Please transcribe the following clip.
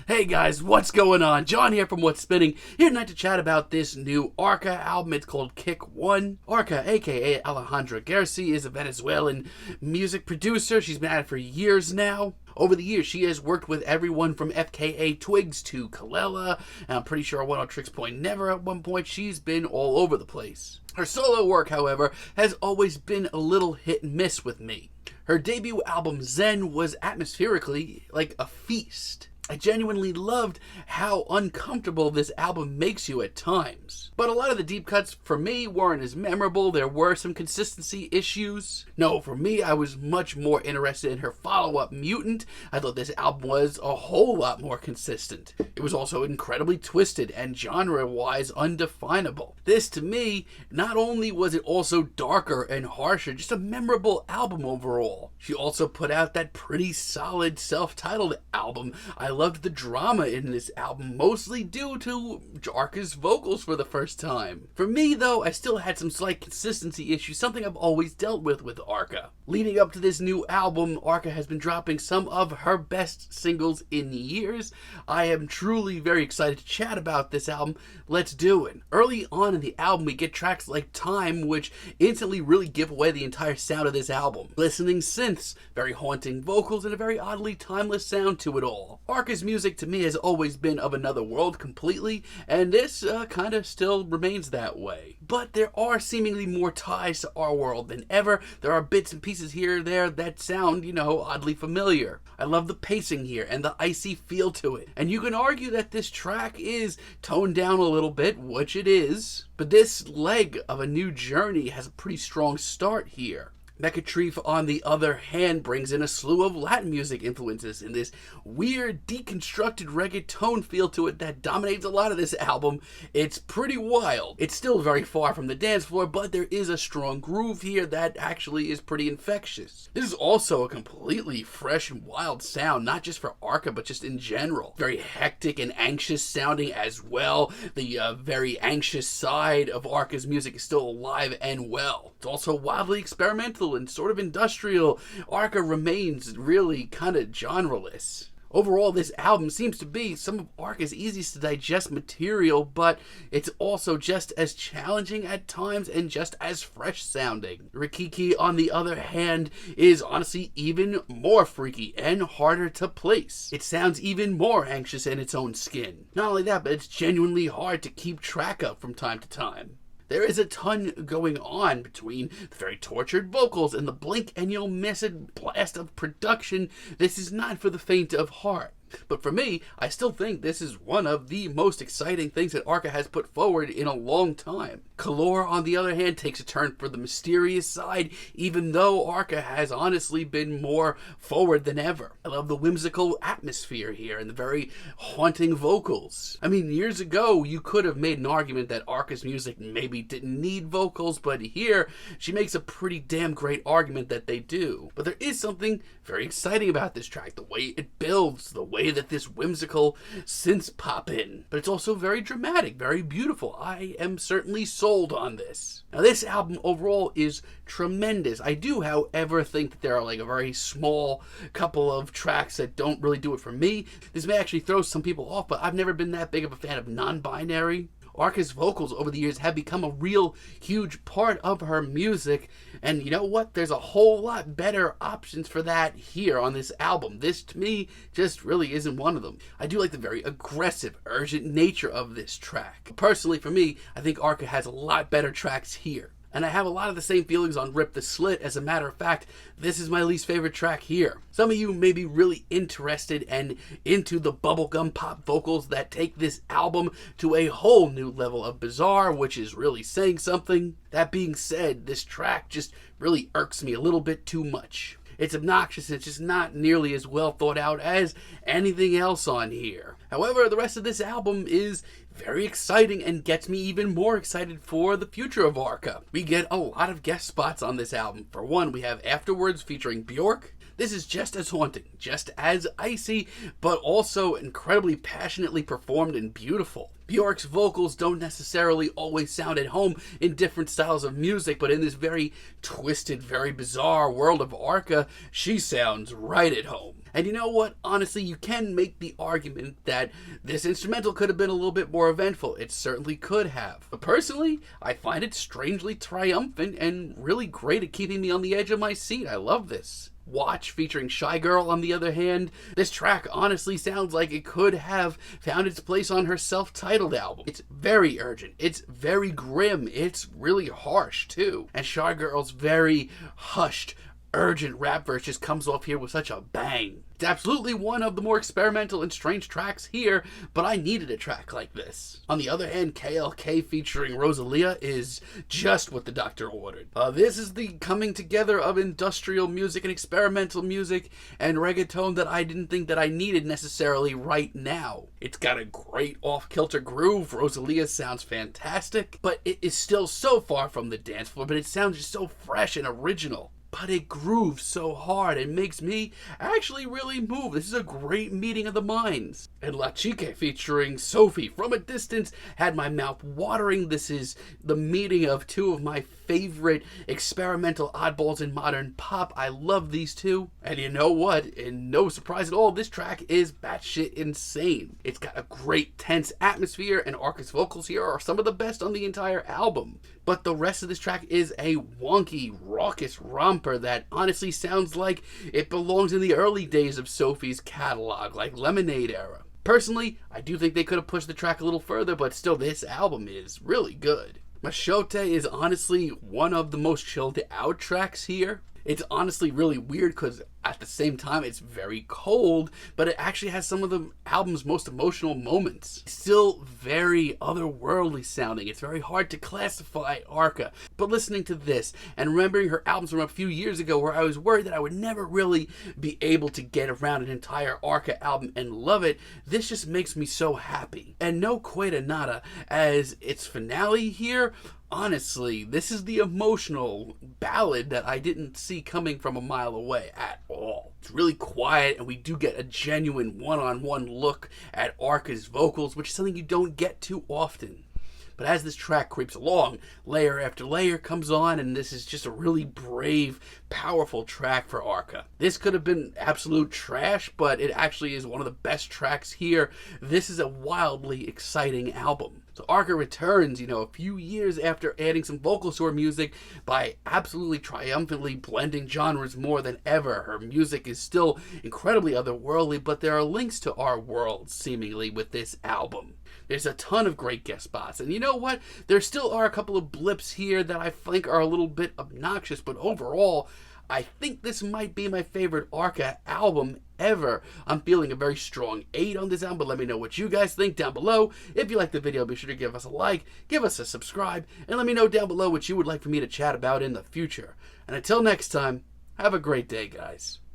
Hey guys, what's going on? John here from What's Spinning, here tonight to chat about this new Arca album. It's called KiCk 1. Arca, aka Alejandra Garcia, is a Venezuelan music producer. She's been at it for years now. Over the years, she has worked with everyone from FKA Twigs to Kalela, and I'm pretty sure One on Tricks Point Never at one point. She's been all over the place. Her solo work, however, has always been a little hit and miss with me. Her debut album, Zen, was atmospherically like a feast. I genuinely loved how uncomfortable this album makes you at times. But a lot of the deep cuts for me weren't as memorable. There were some consistency issues. No, for me, I was much more interested in her follow-up, Mutant. I thought this album was a whole lot more consistent. It was also incredibly twisted and genre-wise undefinable. This, to me, not only was it also darker and harsher, just a memorable album overall. She also put out that pretty solid self-titled album. I loved the drama in this album, mostly due to Arca's vocals for the first time. For me, though, I still had some slight consistency issues, something I've always dealt with Arca. Leading up to this new album, Arca has been dropping some of her best singles in years. I am truly very excited to chat about this album. Let's do it. Early on in the album, we get tracks like Time, which instantly really give away the entire sound of this album. Listening synths, very haunting vocals, and a very oddly timeless sound to it all. Arca's music to me has always been of another world completely, and this kind of still remains that way. But there are seemingly more ties to our world than ever. There are bits and pieces here and there that sound, oddly familiar. I love the pacing here and the icy feel to it. And you can argue that this track is toned down a little bit, which it is. But this leg of a new journey has a pretty strong start here. Mequetrefe, on the other hand, brings in a slew of Latin music influences in this weird, deconstructed reggaeton feel to it that dominates a lot of this album. It's pretty wild. It's still very far from the dance floor, but there is a strong groove here that actually is pretty infectious. This is also a completely fresh and wild sound, not just for Arca, but just in general. Very hectic and anxious sounding as well. The very anxious side of Arca's music is still alive and well. It's also wildly experimental and sort of industrial. Arca remains really kind of genreless. Overall, this album seems to be some of Arca's easiest to digest material, but it's also just as challenging at times and just as fresh sounding. Riquiqui, on the other hand, is honestly even more freaky and harder to place. It sounds even more anxious in its own skin. Not only that, but it's genuinely hard to keep track of from time to time. There is a ton going on between the very tortured vocals and the blink and you'll miss it blast of production. This is not for the faint of heart. But for me, I still think this is one of the most exciting things that Arca has put forward in a long time. Calor, on the other hand, takes a turn for the mysterious side, even though Arca has honestly been more forward than ever. I love the whimsical atmosphere here and the very haunting vocals. I mean, years ago, you could have made an argument that Arca's music maybe didn't need vocals, but here, she makes a pretty damn great argument that they do. But there is something very exciting about this track, the way it builds, the way that this whimsical synths pop in. But it's also very dramatic, very beautiful. I am certainly sold on this. Now, this album overall is tremendous. I do, however, think that there are like a very small couple of tracks that don't really do it for me. This may actually throw some people off, but I've never been that big of a fan of non-binary. Arca's vocals over the years have become a real huge part of her music, and you know what? There's a whole lot better options for that here on this album. This, to me, just really isn't one of them. I do like the very aggressive, urgent nature of this track. Personally, for me, I think Arca has a lot better tracks here. And I have a lot of the same feelings on Rip the Slit. As a matter of fact, this is my least favorite track here. Some of you may be really interested and into the bubblegum pop vocals that take this album to a whole new level of bizarre, which is really saying something. That being said, this track just really irks me a little bit too much. It's obnoxious and it's just not nearly as well thought out as anything else on here. However, the rest of this album is very exciting and gets me even more excited for the future of Arca. We get a lot of guest spots on this album. For one, we have Afterwards featuring Bjork. This is just as haunting, just as icy, but also incredibly passionately performed and beautiful. Bjork's vocals don't necessarily always sound at home in different styles of music, but in this very twisted, very bizarre world of Arca, she sounds right at home. And you know what? Honestly, you can make the argument that this instrumental could have been a little bit more eventful. It certainly could have. But personally, I find it strangely triumphant and really great at keeping me on the edge of my seat. I love this. Watch featuring Shy Girl, on the other hand, this track honestly sounds like it could have found its place on her self-titled album. It's very urgent, it's very grim, it's really harsh too. And Shy Girl's very hushed, urgent rap verse just comes off here with such a bang. It's absolutely one of the more experimental and strange tracks here, but I needed a track like this. On the other hand, KLK featuring Rosalia is just what the doctor ordered. This is the coming together of industrial music and experimental music and reggaeton that I didn't think that I needed necessarily right now. It's got a great off-kilter groove. Rosalia sounds fantastic, but it is still so far from the dance floor, but it sounds just so fresh and original. But it grooves so hard and makes me actually really move. This is a great meeting of the minds. And Riquiqui featuring Sophie from a distance had my mouth watering. This is the meeting of two of my favorite experimental oddballs in modern pop. I love these two. And you know what? And no surprise at all, this track is batshit insane. It's got a great tense atmosphere, and Arca's vocals here are some of the best on the entire album. But the rest of this track is a wonky, raucous romper that honestly sounds like it belongs in the early days of Sophie's catalog, like Lemonade era. Personally, I do think they could have pushed the track a little further, but still, this album is really good. Machote is honestly one of the most chilled out tracks here. It's honestly really weird because at the same time it's very cold, but it actually has some of the album's most emotional moments. It's still very otherworldly sounding. It's very hard to classify Arca, but listening to this and remembering her albums from a few years ago where I was worried that I would never really be able to get around an entire Arca album and love it, this just makes me so happy. And no Queda nada as its finale here. Honestly, this is the emotional ballad that I didn't see coming from a mile away at all. It's really quiet, and we do get a genuine one-on-one look at Arca's vocals, which is something you don't get too often. But as this track creeps along, layer after layer comes on, and this is just a really brave, powerful track for Arca. This could have been absolute trash, but it actually is one of the best tracks here. This is a wildly exciting album. So Arca returns, a few years after adding some vocals to her music by absolutely triumphantly blending genres more than ever. Her music is still incredibly otherworldly, but there are links to our world, seemingly, with this album. There's a ton of great guest spots, and you know what? There still are a couple of blips here that I think are a little bit obnoxious, but overall, I think this might be my favorite Arca album ever. I'm feeling a very strong 8 on this album, but let me know what you guys think down below. If you liked the video, be sure to give us a like, give us a subscribe, and let me know down below what you would like for me to chat about in the future. And until next time, have a great day, guys.